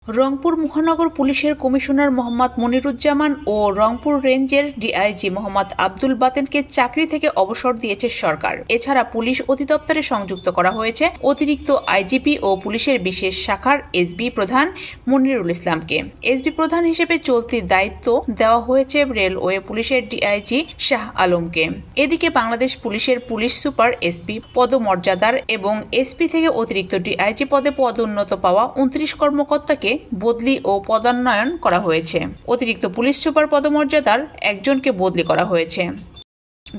রংপুর মহানগর পুলিশের কমিশনার মোহাম্মদ মনিরুজ্জামান ও রংপুর রেঞ্জের ডিআইজি মোহাম্মদ আব্দুল বাতেনকে চাকরি থেকে অবসর দিয়েছে সরকার। এছাড়া পুলিশ অধিদপ্তরে সংযুক্ত করা হয়েছে অতিরিক্ত আইজিপি ও পুলিশের বিশেষ শাখার এসবি প্রধান মনিরুল ইসলামকে। এসবি প্রধান হিসেবে চলতি দায়িত্ব দেওয়া হয়েছে রেলওয়ে পুলিশের ডিআইজি শাহ আলমকে। এদিকে বাংলাদেশ পুলিশের পুলিশ সুপার এসপি পদমর্যাদার এবং এসপি থেকে অতিরিক্ত ডিআইজি পদে পদোন্নত পাওয়া 29 কর্মকর্তাকে বদলি ও পদান্নয়ন করা হয়েছে। অতিরিক্ত পুলিশ সুপার পদমর্যাদার একজনকে বদলি করা হয়েছে।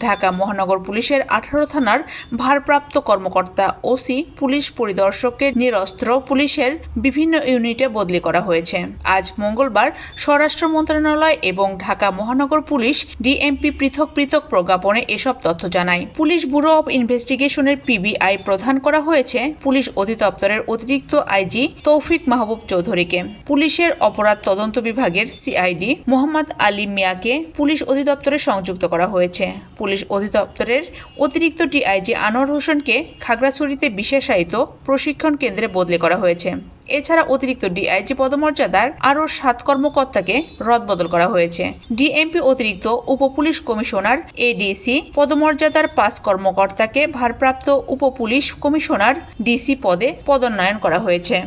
ঢাকা মহানগর পুলিশের 18 থানার ভারপ্রাপ্ত কর্মকর্তা ওসি পুলিশ পরিদর্শককে নিরস্ত্র পুলিশের বিভিন্ন ইউনিটে বদলি করা হয়েছে। আজ মঙ্গলবার স্বরাষ্ট্র মন্ত্রণালয় এবং ঢাকা মহানগর পুলিশ ডিএমপি পৃথক পৃথক প্রজ্ঞাপনে এসব তথ্য জানায়। পুলিশ ব্যুরো অব ইনভেস্টিগেশনের পিবিআই প্রদান করা হয়েছে পুলিশ অধিদপ্তরের অতিরিক্ত আইজি তৌফিক মাহবুব চৌধুরীকে। পুলিশের অপরাধ তদন্ত বিভাগের সিআইডি মোহাম্মদ আলী মিয়াকে পুলিশ অধিদপ্তরে সংযুক্ত করা হয়েছে। পুলিশ অধিদপ্তরের অতিরিক্ত ডিআইজি আনোয়ার হোসেনকে খাগড়াছড়িতে বিশেষায়িত প্রশিক্ষণ কেন্দ্রে বদলি করা হয়েছে। এছাড়া অতিরিক্ত ডিআইজি পদমর্যাদার আরও 7 কর্মকর্তাকে রদবদল করা হয়েছে। ডিএমপি অতিরিক্ত উপপুলিশ কমিশনার এডিসি পদমর্যাদার 5 কর্মকর্তাকে ভারপ্রাপ্ত উপপুলিশ কমিশনার ডিসি পদে পদোন্নয়ন করা হয়েছে।